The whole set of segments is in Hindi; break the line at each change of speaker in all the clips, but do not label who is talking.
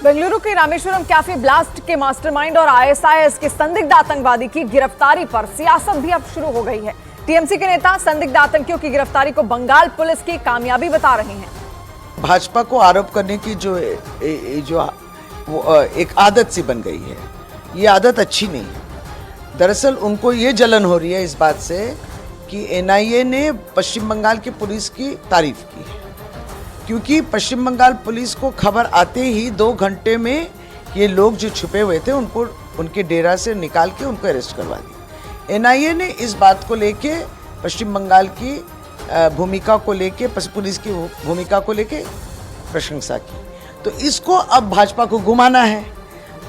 बेंगलुरु के रामेश्वरम कैफे ब्लास्ट के मास्टरमाइंड और आईएसआईएस के संदिग्ध आतंकवादी की गिरफ्तारी पर सियासत भी अब शुरू हो गई है। टीएमसी के नेता संदिग्ध आतंकियों की गिरफ्तारी को बंगाल पुलिस की कामयाबी बता रहे हैं।
भाजपा को आरोप करने की जो एक आदत सी बन गई है, ये आदत अच्छी नहीं है। दरअसल उनको ये जलन हो रही है इस बात से कि एनआईए ने पश्चिम बंगाल की पुलिस की तारीफ की है, क्योंकि पश्चिम बंगाल पुलिस को खबर आते ही 2 घंटे में ये लोग जो छुपे हुए थे उनको उनके डेरा से निकाल के उनको अरेस्ट करवा दिया। एनआईए ने इस बात को लेके पश्चिम बंगाल की भूमिका को लेके, पुलिस की भूमिका को लेके प्रशंसा की। तो इसको अब भाजपा को घुमाना है।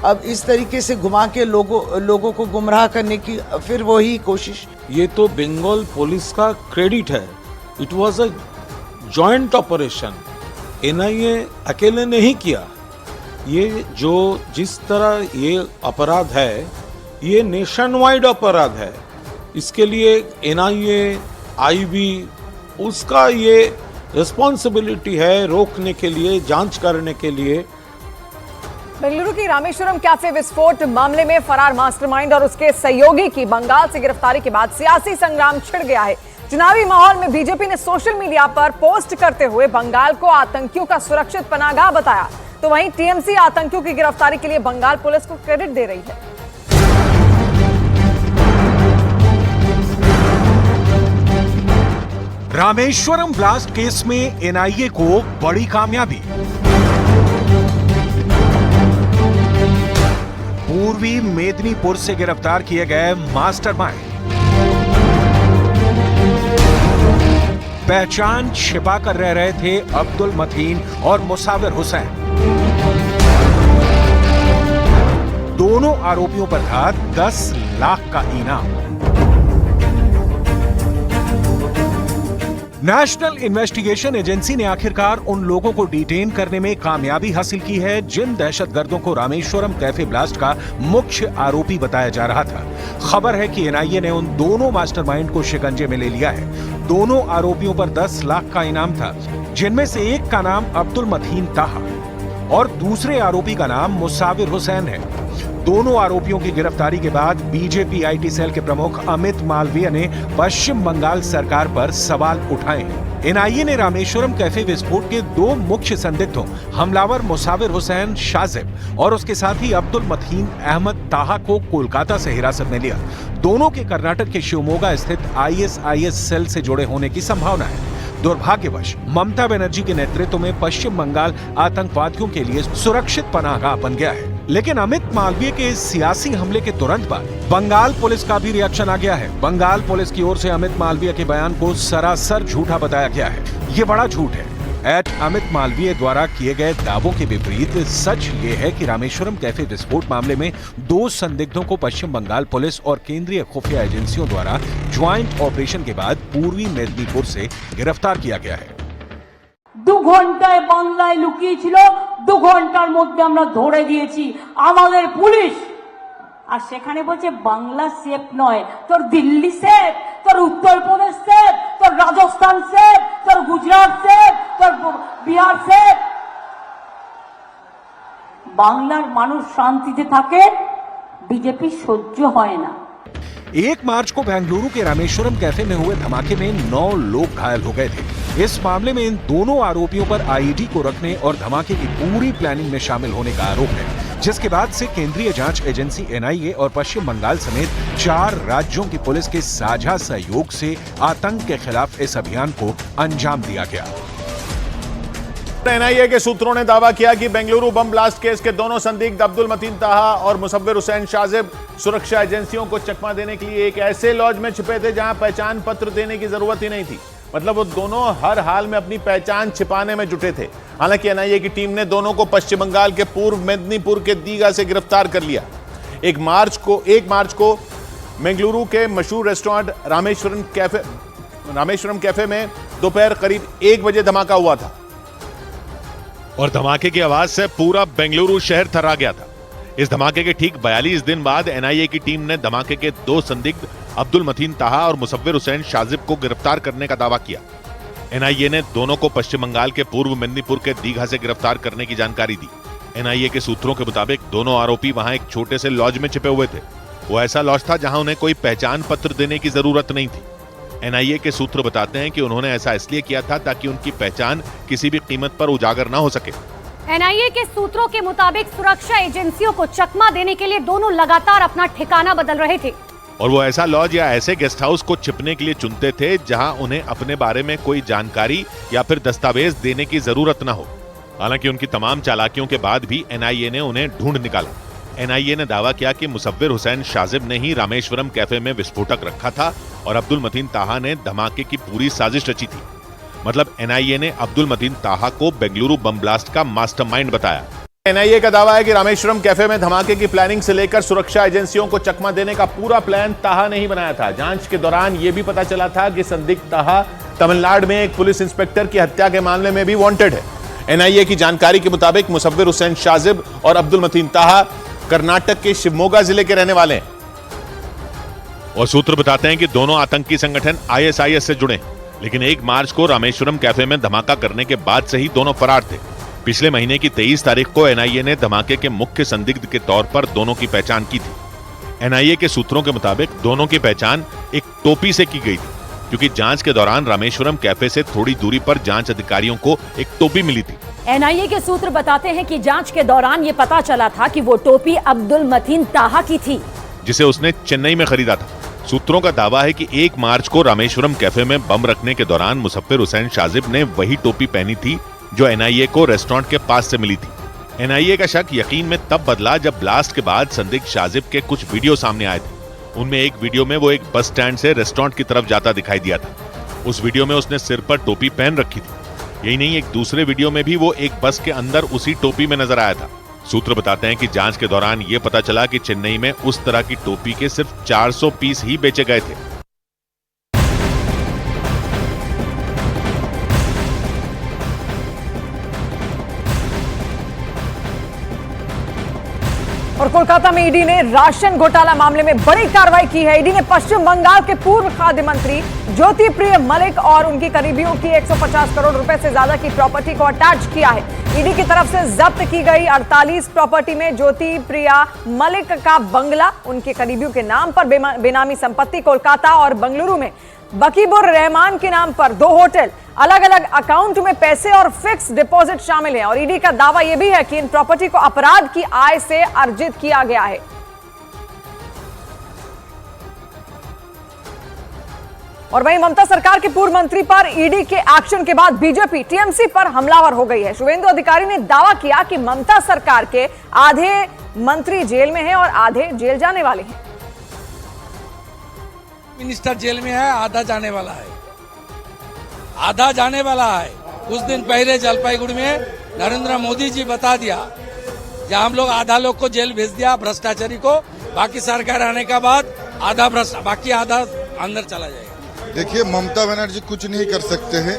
अब इस तरीके से घुमा के लोगों को गुमराह करने की फिर वही कोशिश।
ये तो बंगाल पुलिस का क्रेडिट है। It was a joint operation. NIA अकेले नहीं किया। ये जिस तरह ये अपराध है, ये नेशन वाइड अपराध है। इसके लिए एनआईए, आईबी, उसका ये रिस्पॉन्सिबिलिटी है रोकने के लिए, जांच करने के लिए।
बेंगलुरु की रामेश्वरम कैफे विस्फोट मामले में फरार मास्टरमाइंड और उसके सहयोगी की बंगाल से गिरफ्तारी के बाद सियासी संग्राम छिड़ गया है। चुनावी माहौल में बीजेपी ने सोशल मीडिया पर पोस्ट करते हुए बंगाल को आतंकियों का सुरक्षित पनाहगाह बताया, तो वहीं टीएमसी आतंकियों की गिरफ्तारी के लिए बंगाल पुलिस को क्रेडिट दे रही है।
रामेश्वरम ब्लास्ट केस में एनआईए को बड़ी कामयाबी। पूर्वी मेदिनीपुर से गिरफ्तार किए गए मास्टरमाइंड, पहचान छिपा कर रह रहे थे अब्दुल मतीन और मुसाविर हुसैन। दोनों आरोपियों पर था 10 लाख का इनाम। नेशनल इन्वेस्टिगेशन एजेंसी ने आखिरकार उन लोगों को डिटेन करने में कामयाबी हासिल की है जिन दहशतगर्दों को रामेश्वरम कैफे ब्लास्ट का मुख्य आरोपी बताया जा रहा था। खबर है कि एनआईए ने उन दोनों मास्टरमाइंड को शिकंजे में ले लिया है। दोनों आरोपियों पर 10 लाख का इनाम था, जिनमें से एक का नाम अब्दुल मतीन ताहा और दूसरे आरोपी का नाम मुसाविर हुसैन है। दोनों आरोपियों की गिरफ्तारी के बाद बीजेपी आईटी सेल के प्रमुख अमित मालवीय ने पश्चिम बंगाल सरकार पर सवाल उठाए। एनआईए ने रामेश्वरम कैफे विस्फोट के 2 मुख्य संदिग्धों हमलावर मुसाविर हुसैन शाजिब और उसके साथी अब्दुल मतीन अहमद ताहा को कोलकाता से हिरासत में लिया। दोनों के कर्नाटक के शिवमोगा स्थित आईएसआईएस सेल से जुड़े होने की संभावना है। दुर्भाग्यवश ममता बनर्जी के नेतृत्व में पश्चिम बंगाल आतंकवादियों के लिए सुरक्षित पनाहगाह बन गया है। लेकिन अमित मालवीय के इस सियासी हमले के तुरंत बाद बंगाल पुलिस का भी रिएक्शन आ गया है। बंगाल पुलिस की ओर से अमित मालवीय के बयान को सरासर झूठा बताया गया है। ये बड़ा झूठ है। अमित मालवीय द्वारा किए गए दावों के विपरीत सच ये है कि रामेश्वरम कैफे विस्फोट मामले में 2 संदिग्धों को पश्चिम बंगाल पुलिस और केंद्रीय खुफिया एजेंसियों द्वारा ज्वाइंट ऑपरेशन के बाद पूर्वी मेदिनीपुर से गिरफ्तार किया गया है।
2 ঘন্টায় বাংলায় লুকিয়ে ছিল, 2 ঘন্টার মধ্যে আমরা ধরে দিয়েছি আমাদের পুলিশ। আর সেখানে বলছে বাংলা সেফ নয়, তোর দিল্লি সেফ, তোর উত্তরপ্রদেশ সেফ, তোর রাজস্থান সেফ, তোর গুজরাট সেফ, তোর বিহার সেফ। বাংলার মানুষ শান্তিতে থাকে, বিজেপি সহ্য হয় না।
1 मार्च को बेंगलुरु के रामेश्वरम कैफे में हुए धमाके में 9 लोग घायल हो गए थे। इस मामले में इन दोनों आरोपियों पर आईईडी को रखने और धमाके की पूरी प्लानिंग में शामिल होने का आरोप है, जिसके बाद से केंद्रीय जांच एजेंसी एनआईए और पश्चिम बंगाल समेत 4 राज्यों की पुलिस के साझा सहयोग से आतंक के खिलाफ इस अभियान को अंजाम दिया गया।
एनआईए के सूत्रों ने दावा किया कि बेंगलुरु बम ब्लास्ट केस के दोनों संदिग्ध अब्दुल मतीन ताहा और मुसव्विर हुसैन शाजिब सुरक्षा एजेंसियों को चकमा देने के लिए एक ऐसे लॉज में छुपे थे जहां पहचान पत्र देने की जरूरत ही नहीं थी। मतलब वो दोनों हर हाल में अपनी पहचान छिपाने में जुटे थे। हालांकि एनआईए की टीम ने दोनों को पश्चिम बंगाल के पूर्व मेदिनीपुर के दीघा से गिरफ्तार कर लिया। 1 मार्च को बेंगलुरु के मशहूर रेस्टोरेंट रामेश्वरम कैफे में दोपहर करीब 1 बजे धमाका हुआ था
और धमाके की आवाज से पूरा बेंगलुरु शहर थर्रा गया था। इस धमाके के ठीक 42 दिन बाद एनआईए की टीम ने धमाके के 2 संदिग्ध अब्दुल मतीन ताहा और मुसव्विर हुसैन शाजिब को गिरफ्तार करने का दावा किया। एनआईए ने दोनों को पश्चिम बंगाल के पूर्व मेदिनीपुर के दीघा से गिरफ्तार करने की जानकारी दी। एनआईए के सूत्रों के मुताबिक दोनों आरोपी वहां एक छोटे से लॉज में छिपे हुए थे। वो ऐसा लॉज था जहां उन्हें कोई पहचान पत्र देने की जरूरत नहीं थी। एनआईए के सूत्र बताते हैं कि उन्होंने ऐसा इसलिए किया था ताकि उनकी पहचान किसी भी कीमत पर उजागर ना हो सके।
एनआईए के सूत्रों के मुताबिक सुरक्षा एजेंसियों को चकमा देने के लिए दोनों लगातार अपना ठिकाना बदल रहे थे
और वो ऐसा लॉज या ऐसे गेस्ट हाउस को छिपने के लिए चुनते थे जहां उन्हें अपने बारे में कोई जानकारी या फिर दस्तावेज देने की जरूरत न हो। हालांकि उनकी तमाम चालाकियों के बाद भी एनआईए ने उन्हें ढूंढ निकाला। एनआईए ने दावा किया कि मुसव्विर हुसैन शाजिब ने ही रामेश्वरम कैफे में विस्फोटक रखा था और अब्दुल मतीन ताहा ने धमाके की पूरी साजिश रची थी। मतलब एनआईए ने अब्दुल मतीन ताहा को बेंगलुरु बम ब्लास्ट का मास्टरमाइंड बताया।
एनआईए का दावा है कि रामेश्वरम कैफे में धमाके की प्लानिंग से लेकर सुरक्षा एजेंसियों को चकमा देने का पूरा प्लान ताहा ने ही बनाया था। जांच के दौरान यह भी पता चला था कि संदिग्ध ताहा तमिलनाडु में एक पुलिस इंस्पेक्टर की हत्या के मामले में भी वांटेड है। एनआईए की जानकारी के मुताबिक मुसव्विर हुसैन शाजिब और अब्दुल मतीन ताहा कर्नाटक के शिवमोगा जिले के रहने वाले हैं
और सूत्र बताते हैं कि दोनों आतंकी संगठन आईएसआईएस से जुड़े, लेकिन 1 मार्च को रामेश्वरम कैफे में धमाका करने के बाद से ही दोनों फरार थे। पिछले महीने की 23 तारीख को एनआईए ने धमाके के मुख्य संदिग्ध के तौर पर दोनों की पहचान की थी। एनआईए के सूत्रों के मुताबिक दोनों की पहचान एक टोपी से की गई थी, क्योंकि जांच के दौरान रामेश्वरम कैफे से थोड़ी दूरी पर जांच अधिकारियों को एक टोपी मिली थी।
एनआईए के सूत्र बताते हैं कि जांच के दौरान ये पता चला था कि वो टोपी अब्दुल मतीन ताहा की थी,
जिसे उसने चेन्नई में खरीदा था। सूत्रों का दावा है कि 1 मार्च को रामेश्वरम कैफे में बम रखने के दौरान मुसव्विर हुसैन शाजिब ने वही टोपी पहनी थी जो एनआईए को रेस्टोरेंट के पास से मिली थी। एनआईए का शक यकीन में तब बदला जब ब्लास्ट के बाद संदिग्ध शाजिब के कुछ वीडियो सामने आए थे। उनमें एक वीडियो में वो एक बस स्टैंड से रेस्टोरेंट की तरफ जाता दिखाई दिया था। उस वीडियो में उसने सिर पर टोपी पहन रखी थी। यही नहीं, एक दूसरे वीडियो में भी वो एक बस के अंदर उसी टोपी में नजर आया था। सूत्र बताते हैं कि जांच के दौरान ये पता चला कि चेन्नई में उस तरह की टोपी के सिर्फ 400 पीस ही बेचे गए थे।
और कोलकाता में ईडी ने राशन घोटाला मामले में बड़ी कार्रवाई की है। ईडी ने पश्चिम बंगाल के पूर्व खाद्य मंत्री ज्योति प्रिय मलिक और उनकी करीबियों की 150 करोड़ रुपए से ज्यादा की प्रॉपर्टी को अटैच किया है। ईडी की तरफ से जब्त की गई 48 प्रॉपर्टी में ज्योति प्रिया मलिक का बंगला, उनके करीबियों के नाम पर बेनामी संपत्ति, कोलकाता और बेंगलुरु में बकीबुर रहमान के नाम पर 2 होटल, अलग अलग अकाउंट में पैसे और फिक्स डिपॉजिट शामिल हैं। और ईडी का दावा यह भी है कि इन प्रॉपर्टी को अपराध की आय से अर्जित किया गया है। और वहीं ममता सरकार के पूर्व मंत्री पर ईडी के एक्शन के बाद बीजेपी टीएमसी पर हमलावर हो गई है। शुभेंदु अधिकारी ने दावा किया कि ममता सरकार के आधे मंत्री जेल में हैं और आधे जेल जाने वाले हैं।
मिनिस्टर जेल में है, आधा जाने वाला है, आधा जाने वाला है। कुछ दिन पहले जलपाईगुड़ी में नरेंद्र मोदी जी बता दिया, जहां हम लोग आधा लोग को जेल भेज दिया भ्रष्टाचारी को, बाकी सरकार आने के बाद आधा बाकी आधा अंदर चला जाएगा।
देखिए, ममता बनर्जी कुछ नहीं कर सकते हैं।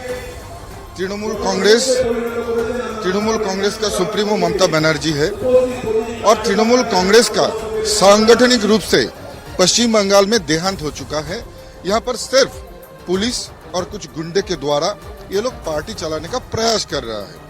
तृणमूल कांग्रेस का सुप्रीमो ममता बनर्जी है और तृणमूल कांग्रेस का सांगठनिक रूप से पश्चिम बंगाल में देहांत हो चुका है। यहाँ पर सिर्फ पुलिस और कुछ गुंडे के द्वारा ये लोग पार्टी चलाने का प्रयास कर रहा है।